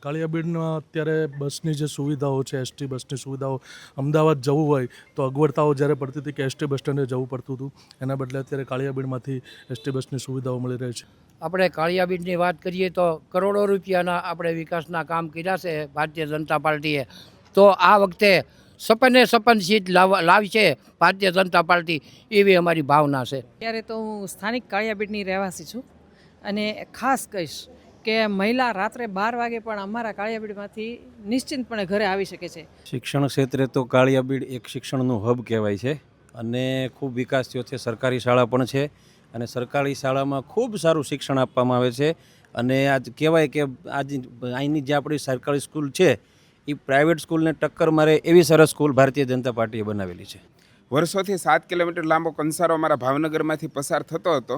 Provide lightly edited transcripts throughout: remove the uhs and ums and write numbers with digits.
કાળિયાબીડમાં અત્યારે બસની જે સુવિધાઓ છે, એસટી બસની સુવિધાઓ, અમદાવાદ જવું હોય તો અગવડતાઓ જ્યારે પડતી હતી કે એસટી બસ સ્ટેન્ડે જવું પડતું હતું, એના બદલે અત્યારે કાળિયાબીડમાંથી એસટી બસની સુવિધાઓ મળી રહી છે. આપણે કાળિયાબીડની વાત કરીએ તો કરોડો રૂપિયાના આપણે વિકાસના કામ કર્યા છે ભારતીય જનતા પાર્ટીએ. તો આ વખતે સપન સીટ લાવશે ભારતીય જનતા પાર્ટી, એવી અમારી ભાવના છે. ત્યારે તો હું સ્થાનિક કાળિયાબીડની રહેવાસી છું અને ખાસ કહીશ કે મહિલા રાત્રે 12 વાગે પણ અમારા કાળિયાબીડમાંથી નિશ્ચિંતપણે ઘરે આવી શકે છે. શિક્ષણ ક્ષેત્રે તો કાળિયાબીડ એક શિક્ષણનું હબ કહેવાય છે અને ખૂબ વિકાસ થયો છે. સરકારી શાળા પણ છે અને સરકારી શાળામાં ખૂબ સારું શિક્ષણ આપવામાં આવે છે. અને આજ કહેવાય કે આજ અહીંની જે આપણી સરકારી સ્કૂલ છે એ પ્રાઇવેટ સ્કૂલને ટક્કર મારે એવી સરસ સ્કૂલ ભારતીય જનતા પાર્ટીએ બનાવેલી છે. વર્ષોથી 7 કિલોમીટર લાંબો કંસારો અમારા ભાવનગરમાંથી પસાર થતો હતો.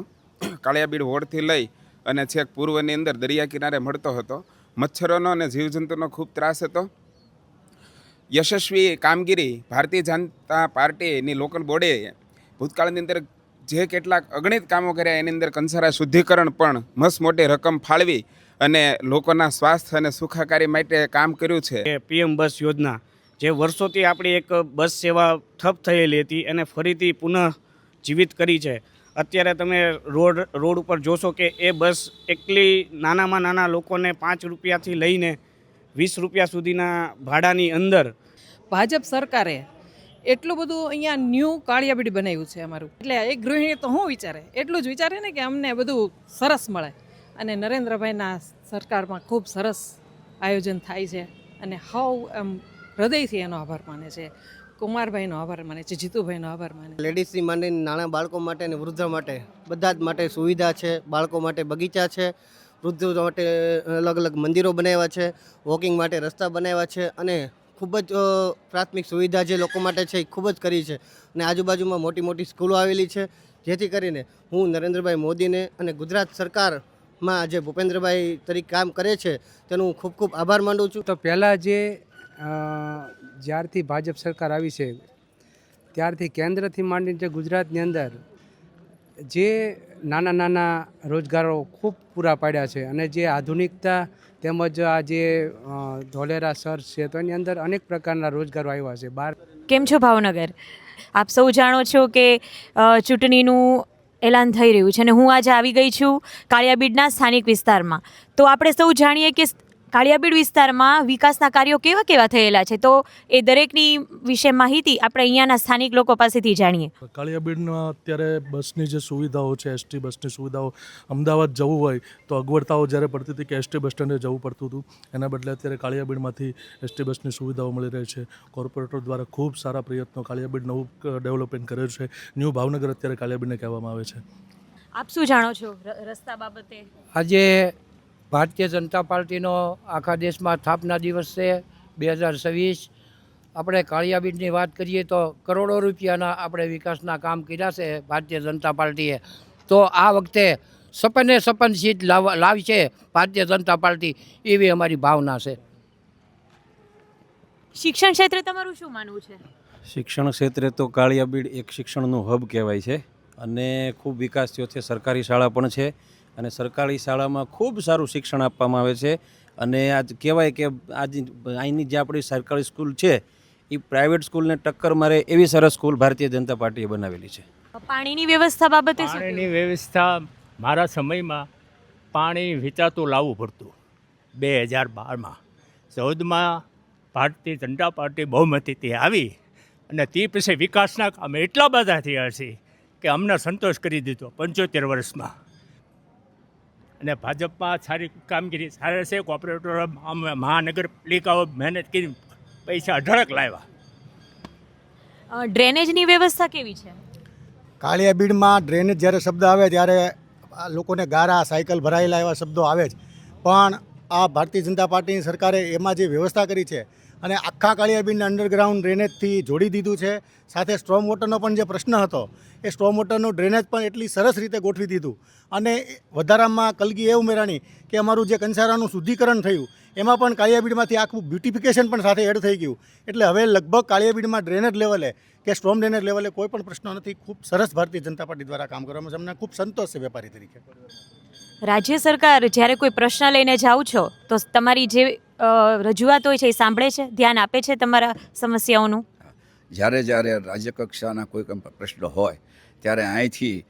કાળિયાબીડ વોર્ડથી લઈ અને છેક પૂર્વની અંદર દરિયા કિનારે મળતો હતો. મચ્છરોનો અને જીવજંતુનો ખૂબ ત્રાસ હતો. યશસ્વી કામગીરી ભારતીય જનતા પાર્ટીની લોકલ બોર્ડે ભૂતકાળની અંદર જે કેટલાક અગણિત કામો કર્યા, એની અંદર કંસારા શુદ્ધિકરણ પણ મસ્ત મોટી રકમ ફાળવી અને લોકોના સ્વાસ્થ્ય અને સુખાકારી માટે કામ કર્યું છે. પીએમ બસ યોજના જે વર્ષોથી આપણી એક બસ સેવા ઠપ થયેલી હતી અને ફરીથી પુનઃ જીવિત કરી છે. અત્યારે તમે રોડ ઉપર જોશો કે એ બસ એકલી નાનામાં નાના લોકોને 5 રૂપિયાથી લઈને 20 રૂપિયા સુધીના ભાડાની અંદર ભાજપ સરકારે એટલું બધું અહીંયા ન્યૂ કાળિયાબીડ બનાવ્યું છે અમારું. એટલે એક ગૃહિણી તો શું વિચારે, એટલું જ વિચારે ને કે અમને બધું સરસ મળે. અને નરેન્દ્રભાઈના સરકારમાં ખૂબ સરસ આયોજન થાય છે અને એમ હૃદયથી એનો આભાર માને છે. કુમારભાઈનો આભાર માને છે, જીતુભાઈનો આભાર માને છે. લેડીઝથી માંડીને નાના બાળકો માટે અને વૃદ્ધ માટે બધા જ માટે સુવિધા છે. બાળકો માટે બગીચા છે, વૃદ્ધો માટે અલગ અલગ મંદિરો બનાવ્યા છે, વોકિંગ માટે રસ્તા બનાવ્યા છે અને ખૂબ જ પ્રાથમિક સુવિધા જે લોકો માટે છે એ ખૂબ જ કરી છે. અને આજુબાજુમાં મોટી મોટી સ્કૂલો આવેલી છે, જેથી કરીને હું નરેન્દ્રભાઈ મોદીને અને ગુજરાત સરકારમાં જે ભૂપેન્દ્રભાઈ તરીકે કામ કરે છે તેનો હું ખૂબ ખૂબ આભાર માનું છું. તો પહેલાં જ્યારથી ભાજપ સરકાર આવી છે ત્યારથી કેન્દ્રથી માંડીને જે ગુજરાતની અંદર જે નાના નાના રોજગારો ખૂબ પૂરા પાડ્યા છે અને જે આધુનિકતા તેમજ આ જે ધોલેરા સર્ચ છે તો એની અંદર અનેક પ્રકારના રોજગારો આવ્યા છે. કેમ છો ભાવનગર? આપ સૌ જાણો છો કે ચૂંટણીનું એલાન થઈ રહ્યું છે અને હું આજે આવી ગઈ છું કાળિયાબીડના સ્થાનિક વિસ્તારમાં. તો આપણે સૌ જાણીએ કે કાળિયાબીડ વિસ્તારમાં વિકાસના કાર્યો કેવા કેવા થયેલા છે, તો એ દરેકની વિશે માહિતી આપણે અહીંયાના સ્થાનિક લોકો પાસેથી જાણીએ. કાળિયાબીડમાં અત્યારે બસની જે સુવિધાઓ છે, એસટી બસની સુવિધાઓ, અમદાવાદ જવું હોય તો અગવડતાઓ જ્યારે પડતી હતી કે એસટી બસ સ્ટેન્ડે જવું પડતું હતું, એના બદલે અત્યારે કાળિયાબીડમાંથી એસટી બસની સુવિધાઓ મળી રહી છે. કોર્પોરેટર દ્વારા ખૂબ સારા પ્રયત્નો કાળિયાબીડ નવું ડેવલપમેન્ટ કરેલું છે. ન્યૂ ભાવનગર અત્યારે કાળિયાબીડને કહેવામાં આવે છે. આપ શું જાણો છો રસ્તા બાબતે? આજે ભારતીય જનતા પાર્ટીનો આખા દેશમાં સ્થાપના દિવસ છે 2026. આપણે કાળિયાબીડની વાત કરીએ તો કરોડો રૂપિયાના આપણે વિકાસના કામ કર્યા છે ભારતીય જનતા પાર્ટીએ. તો આ વખતે સપન સીટ લાવશે ભારતીય જનતા પાર્ટી, એવી અમારી ભાવના છે. શિક્ષણ ક્ષેત્રે તમારું શું માનવું છે? શિક્ષણ ક્ષેત્રે તો કાળિયાબીડ એક શિક્ષણનું હબ કહેવાય છે અને ખૂબ વિકાસ થયો છે. સરકારી શાળા પણ છે અને સરકારી શાળામાં ખૂબ સારું શિક્ષણ આપવામાં આવે છે. અને આજ કહેવાય કે આજ અહીંની જે આપણી સરકારી સ્કૂલ છે એ પ્રાઇવેટ સ્કૂલને ટક્કર મારે એવી સરસ સ્કૂલ ભારતીય જનતા પાર્ટીએ બનાવેલી છે. પાણીની વ્યવસ્થા બાબતે શું? પાણીની વ્યવસ્થા મારા સમયમાં પાણી વેચાતું લાવવું પડતું. 2012માં 14માં ભારતીય જનતા પાર્ટી બહુમતીથી આવી અને તે પછી વિકાસના કામ એટલા બધા થયા છે કે અમને સંતોષ કરી દીધો 75 વર્ષમાં. અને ભાજપમાં સારી કામગીરી સારી છે. કોર્પોરેટર મહાનગરપાલિકાઓ મહેનત કરી પૈસા અઢળક લાવ્યા. ડ્રેનેજની વ્યવસ્થા કેવી છે? કાળિયાબીડમાં ડ્રેનેજ જ્યારે શબ્દ આવે ત્યારે લોકોને ગારા સાયકલ ભરાયેલા એવા શબ્દો આવે જ, પણ આ ભારતીય જનતા પાર્ટીની સરકારે એમાં જે વ્યવસ્થા કરી છે અને આખા કાળિયાબીડને અંડરગ્રાઉન્ડ ડ્રેનેજથી જોડી દીધું છે. સાથે સ્ટ્રોમ વોટરનો પણ જે પ્રશ્ન હતો એ સ્ટ્રોમ વોટરનું ડ્રેનેજ પણ એટલી સરસ રીતે ગોઠવી દીધું. અને વધારામાં કલગી એ ઉમેરાણી કે અમારું જે કંસારાનું શુદ્ધિકરણ થયું એમાં પણ કાળિયાબીડમાંથી આખું બ્યુટિફિકેશન પણ સાથે એડ થઈ ગયું. એટલે હવે લગભગ કાળિયાબીડમાં ડ્રેનેજ લેવલે કે સ્ટ્રોમ ડ્રેનેજ લેવલે કોઈ પણ પ્રશ્ન નથી. ખૂબ સરસ ભારતીય જનતા પાર્ટી દ્વારા કામ કરવામાં અમને ખૂબ સંતોષ છે વેપારી તરીકે. રાજ્ય સરકાર જ્યારે કોઈ પ્રશ્ન લઈને જાઓ છો તો તમારી જે રજૂઆત હોય છે એ સાંભળે છે, ધ્યાન આપે છે તમારા સમસ્યાઓનું? જ્યારે જ્યારે રાજ્ય કક્ષાના કોઈ પ્રશ્ન હોય ત્યારે અહીંથી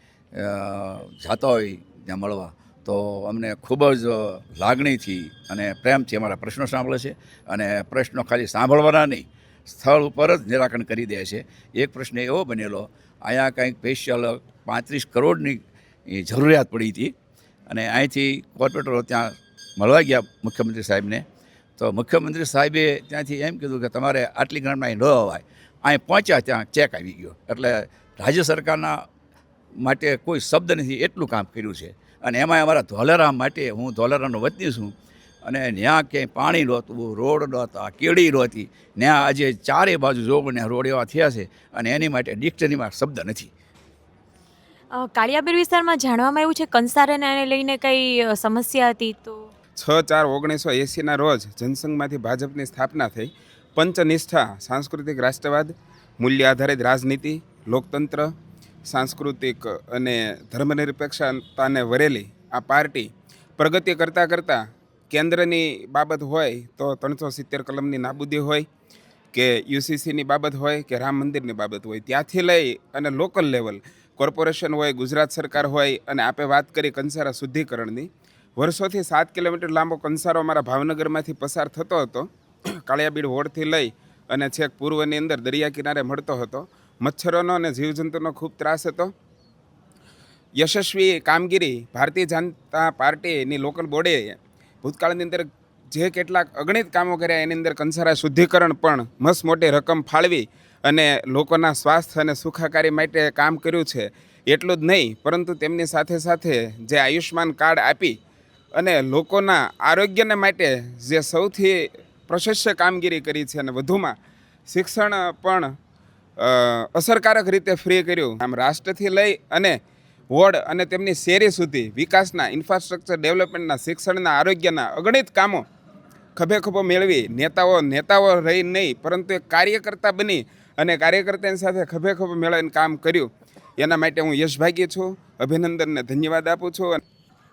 જતા હોય ત્યાં મળવા તો અમને ખૂબ જ લાગણીથી અને પ્રેમથી અમારા પ્રશ્નો સાંભળે છે અને પ્રશ્નો ખાલી સાંભળવાના નહીં, સ્થળ ઉપર જ નિરાકરણ કરી દે છે. એક પ્રશ્ન એવો બનેલો, અહીંયા કંઈક સ્પેશિયલ 35 કરોડની જરૂરિયાત પડી હતી અને અહીંથી કોર્પોરેટરો ત્યાં મળવા ગયા મુખ્યમંત્રી સાહેબને, તો મુખ્યમંત્રી સાહેબે ત્યાંથી એમ કીધું કે તમારે આટલી ગ્રાન્ટમાં અહીં ન અવાય. અહીં પહોંચ્યા ત્યાં ચેક આવી ગયો. એટલે રાજ્ય સરકારના માટે કોઈ શબ્દ નથી, એટલું કામ કર્યું છે. અને એમાં અમારા ધોલેરા માટે, હું ધોલેરાનો વતની છું અને ત્યાં ક્યાંય પાણી નહોતું, રોડ નહોતા, કેળી નહોતી. ત્યાં આજે ચારે બાજુ જોગને રોડ એવા થયા છે અને એની માટે ડિક્શનરીમાં શબ્દ નથી. કાળિયાબીડ વિસ્તારમાં જાણવામાં આવ્યું છે કંસારાને લઈને કઈ સમસ્યા હતી? તો 6/4/1980ના રોજ જનસંઘમાંથી ભાજપની સ્થાપના થઈ. પંચનિષ્ઠા, સાંસ્કૃતિક રાષ્ટ્રવાદ, મૂલ્ય આધારિત રાજનીતિ, લોકતંત્ર, સાંસ્કૃતિક અને ધર્મનિરપેક્ષતાને વરેલી આ પાર્ટી પ્રગતિ કરતાં કરતાં કેન્દ્રની બાબત હોય તો 370 કલમની નાબૂદી હોય કે યુસીસીની બાબત હોય કે રામ મંદિરની બાબત હોય, ત્યાંથી લઈ અને લોકલ લેવલ કોર્પોરેશન હોય, ગુજરાત સરકાર હોય, અને આપે વાત કરી કંસારા શુદ્ધિકરણની, વર્ષોથી 7 કિલોમીટર લાંબો કંસારો અમારા ભાવનગરમાંથી પસાર થતો હતો. કાળિયાબીડ વોર્ડથી લઈ અને છેક પૂર્વની અંદર દરિયા કિનારે મળતો હતો. મચ્છરોનો અને જીવજંતુનો ખૂબ ત્રાસ હતો. યશસ્વી કામગીરી ભારતીય જનતા પાર્ટીની લોકલ બોડીએ ભૂતકાળની અંદર જે કેટલાક અગણિત કામો કર્યા એની અંદર કંસારા શુદ્ધિકરણ પણ મસ્ત મોટી રકમ ફાળવી અને લોકોના સ્વાસ્થ્ય અને સુખાકારી માટે કામ કર્યું છે. એટલું જ નહીં, પરંતુ તેમની સાથે સાથે જે આયુષ્માન કાર્ડ આપી અને લોકોના આરોગ્યને માટે જે સૌથી પ્રશસ્ય કામગીરી કરી છે અને વધુમાં શિક્ષણ પણ અસરકારક રીતે ફ્રી કર્યું. આમ રાષ્ટ્રથી લઈ અને વોર્ડ અને તેમની શેરી સુધી વિકાસના, ઇન્ફ્રાસ્ટ્રક્ચર ડેવલપમેન્ટના, શિક્ષણના, આરોગ્યના અગણિત કામો ખભે ખભો મેળવી નેતાઓ રહી નહીં, પરંતુ એક કાર્યકર્તા બની અને કાર્યકર્તાની સાથે ખભે ખભો મેળવીને કામ કર્યું. એના માટે હું યશભાગી છું, અભિનંદનને ધન્યવાદ આપું છું.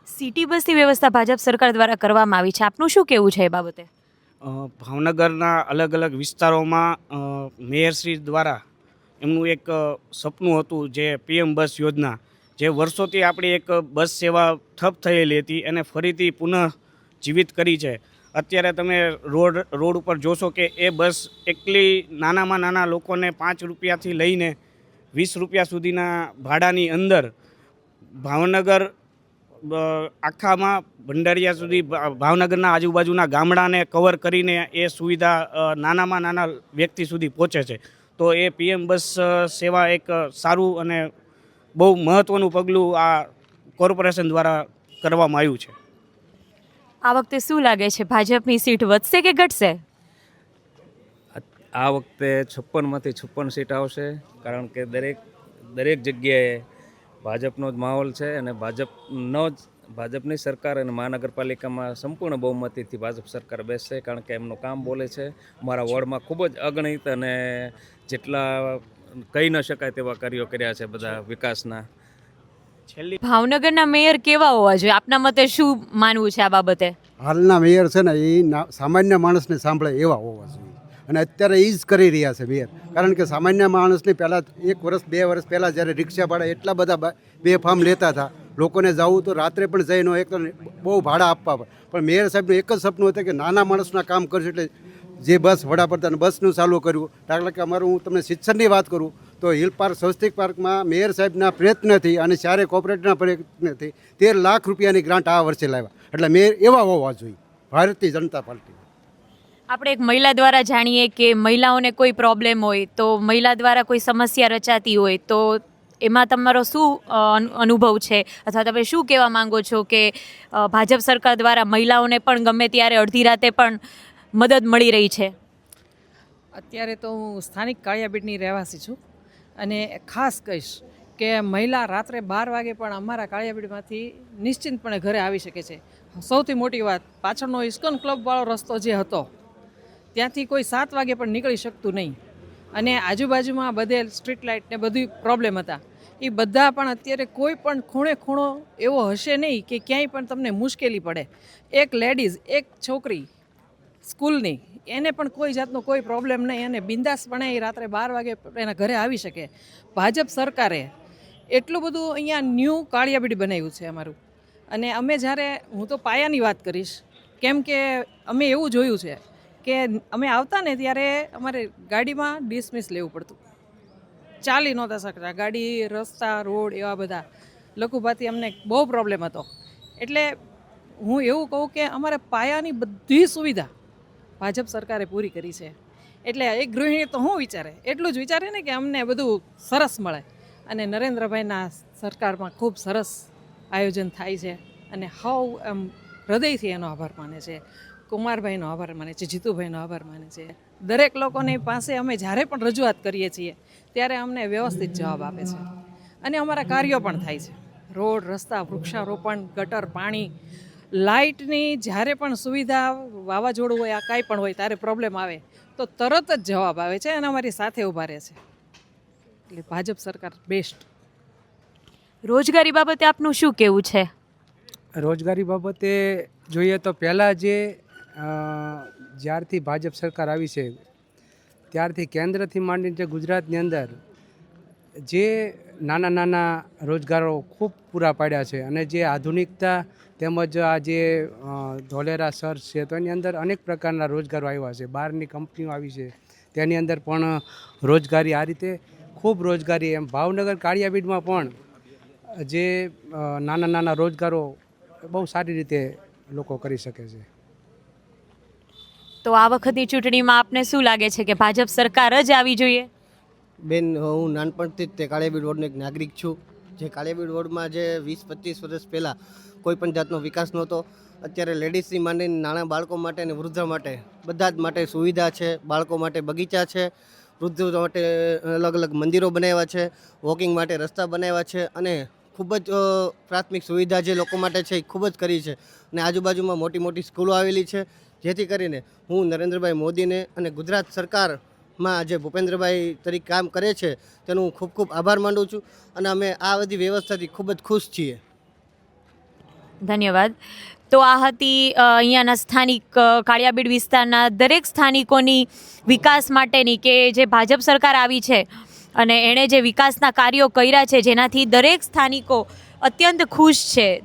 સિટી બસની વ્યવસ્થા ભાજપ સરકાર દ્વારા કરવામાં આવી છે, આપનું શું કહેવું છે એ બાબતે? ભાવનગરના અલગ અલગ વિસ્તારોમાં મેયરશ્રી દ્વારા એમનું એક સપનું હતું, જે PM બસ યોજના, જે વર્ષોથી આપણી એક બસ સેવા ઠપ થયેલી હતી અને ફરીથી પુનઃ જીવિત કરી છે. અત્યારે તમે રોડ ઉપર જોશો કે એ બસ એટલી નાનામાં નાના લોકોને 5 રૂપિયાથી લઈને 20 રૂપિયા સુધીના ભાડાની અંદર ભાવનગર આખામાં ભંડારીયા સુધી ભાવનગરના આજુબાજુના ગામડાને કવર કરીને એ સુવિધા નાનામાં નાના વ્યક્તિ સુધી પહોંચે છે. તો એ PM બસ સેવા એક સારું અને બહુ મહત્ત્વનું પગલું આ કોર્પોરેશન દ્વારા કરવામાં આવ્યું છે. આ વખતે શું લાગે છે, ભાજપની સીટ વધશે કે ઘટશે? આ વખતે 56માંથી 56 સીટ આવશે, કારણ કે દરેક જગ્યાએ ભાજપનો જ માહોલ છે અને ભાજપની સરકાર અને મહાનગરપાલિકામાં સંપૂર્ણ બહુમતીથી ભાજપ સરકાર બેસશે, કારણ કે એમનું કામ બોલે છે. અમારા વોર્ડમાં ખૂબ જ અગણિત અને જેટલા કહી ન શકાય તેવા કાર્યો કર્યા છે બધા વિકાસના. ભાવનગરના મેયર કેવા હોવા જોઈએ, આપના મતે શું માનવું છે આ બાબતે? હાલના મેયર છે ને એ સામાન્ય માણસને સાંભળે એવા હોવા જોઈએ અને અત્યારે એ જ કરી રહ્યા છે મેયર. કારણ કે સામાન્ય માણસને પહેલાં 1 વર્ષ 2 વર્ષ પહેલાં જ્યારે રિક્ષા ભાડા એટલા બધા બેફામ લેતા હતા, લોકોને જવું તો રાત્રે પણ જઈને એક બહુ ભાડા આપવા પડે. પણ મેયર સાહેબનું એક જ સપનું હતું કે નાના માણસના કામ કરશે. એટલે જે બસ વડાપ્રધાન બસનું ચાલુ કર્યું. દાખલા કે અમારું, હું તમને શિક્ષણની વાત કરું તો હિલ પાર્ક, સ્વસ્તિક પાર્કમાં મેયર સાહેબના પ્રયત્નથી અને ચારે કોર્પોરેટના પ્રયત્નથી 13 લાખ રૂપિયાની ગ્રાન્ટ આ વર્ષે લાવ્યા. એટલે મેયર એવા હોવા જોઈએ ભારતીય જનતા પાર્ટી. આપણે એક મહિલા દ્વારા જાણીએ કે મહિલાઓને કોઈ પ્રોબ્લેમ હોય તો, મહિલા દ્વારા કોઈ સમસ્યા રચાતી હોય તો એમાં તમારો શું અનુભવ છે, અથવા તમે શું કહેવા માંગો છો કે ભાજપ સરકાર દ્વારા મહિલાઓને પણ ગમે ત્યારે અડધી રાતે પણ મદદ મળી રહી છે? અત્યારે તો હું સ્થાનિક કાળિયાબીડની રહેવાસી છું અને ખાસ કહીશ કે મહિલા રાત્રે 12 વાગે પણ અમારા કાળિયાબીડમાંથી નિશ્ચિંતપણે ઘરે આવી શકે છે. સૌથી મોટી વાત, પાછળનો ઇસ્કોન ક્લબવાળો રસ્તો જે હતો ત્યાંથી કોઈ 7 વાગે પણ નીકળી શકતું નહીં અને આજુબાજુમાં બધે સ્ટ્રીટ લાઇટ ને બધી પ્રોબ્લેમ હતા. એ બધા પણ અત્યારે કોઈ પણ ખૂણે ખૂણો એવો હશે નહીં કે ક્યાંય પણ તમને મુશ્કેલી પડે. એક લેડીઝ, એક છોકરી સ્કૂલની, એને પણ કોઈ જાતનો કોઈ પ્રોબ્લેમ નહીં, અને બિંદાસપણે એ રાત્રે 12 વાગે એના ઘરે આવી શકે. ભાજપ સરકારે એટલું બધું અહીંયા ન્યૂ કાળિયાબીડ બનાવ્યું છે અમારું. અને અમે જ્યારે, હું તો પાયાની વાત કરીશ, કેમ કે અમે એવું જોયું છે કે અમે આવતા ને ત્યારે અમારે ગાડીમાં ડિસમિસ લેવું પડતું, ચાલી નહોતા શકતા. ગાડી, રસ્તા, રોડ એવા બધા લઘુભાતી અમને બહુ પ્રોબ્લેમ હતો. એટલે હું એવું કહું કે અમારે પાયાની બધી સુવિધા ભાજપ સરકારે પૂરી કરી છે. એટલે એક ગૃહિણી તો હું વિચારે, એટલું જ વિચારે ને કે અમને બધું સરસ મળે. અને નરેન્દ્રભાઈના સરકારમાં ખૂબ સરસ આયોજન થાય છે, અને એમ હૃદયથી એનો આભાર માને છે. કુમારભાઈનો આભાર માને છે, જીતુભાઈનો આભાર માને છે. દરેક લોકોની પાસે અમે જ્યારે પણ રજૂઆત કરીએ છીએ ત્યારે અમને વ્યવસ્થિત જવાબ આપે છે, અને અમારા કાર્યો પણ થાય છે. રોડ, રસ્તા, વૃક્ષારોપણ, ગટર, પાણી, લાઇટની જ્યારે પણ સુવિધા, વાવાઝોડું હોય, આ કાંઈ પણ હોય, ત્યારે પ્રોબ્લેમ આવે તો તરત જ જવાબ આવે છે, અને અમારી સાથે ઊભા રહે છે. એટલે ભાજપ સરકાર બેસ્ટ. રોજગારી બાબતે આપનું શું કહેવું છે? રોજગારી બાબતે જોઈએ તો પહેલાં જ્યારથી ભાજપ સરકાર આવી છે ત્યારથી કેન્દ્રથી માંડીને જે ગુજરાતની અંદર જે નાના નાના રોજગારો ખૂબ પૂરા પાડ્યા છે, અને જે આધુનિકતા તેમજ આ જે ધોલેરા સર્ચ છે તો એની અંદર અનેક પ્રકારના રોજગારો આવ્યા છે. બહારની કંપનીઓ આવી છે, તેની અંદર પણ રોજગારી, આ રીતે ખૂબ રોજગારી. એમ ભાવનગર કાળિયાબીડમાં પણ જે નાના નાના રોજગારો બહુ સારી રીતે લોકો કરી શકે છે. તો આ વખતની ચૂંટણીમાં આપને શું લાગે છે કે ભાજપ સરકાર જ આવી જોઈએ? બેન, હું નાનપણથી જ તે કાળિયાબીડ વોર્ડનો એક નાગરિક છું. જે કાળિયાબીડ વોર્ડમાં જે 20-25 વર્ષ પહેલાં કોઈ પણ જાતનો વિકાસ નહોતો. અત્યારે લેડીઝથી માંડીને નાના બાળકો માટે અને વૃદ્ધ માટે બધા જ માટે સુવિધા છે. બાળકો માટે બગીચા છે, વૃદ્ધો માટે અલગ અલગ મંદિરો બનાવ્યા છે, વોકિંગ માટે રસ્તા બનાવ્યા છે, અને ખૂબ જ પ્રાથમિક સુવિધા જે લોકો માટે છે એ ખૂબ જ કરી છે. અને આજુબાજુમાં મોટી મોટી સ્કૂલો આવેલી છે, જેથી કરીને હું નરેન્દ્રભાઈ મોદીને અને ગુજરાત સરકારમાં જે ભૂપેન્દ્રભાઈ તરીકે કામ કરે છે તેનો હું ખૂબ ખૂબ આભાર માનું છું, અને અમે આ બધી વ્યવસ્થાથી ખૂબ જ ખુશ છીએ. ધન્યવાદ. તો આ હતી અહીંયાના સ્થાનિક કાળિયાબીડ વિસ્તારના દરેક સ્થાનિકોની વિકાસ માટેની, કે જે ભાજપ સરકાર આવી છે અને એણે જે વિકાસના કાર્યો કર્યા છે જેનાથી દરેક સ્થાનિકો અત્યંત ખુશ છે.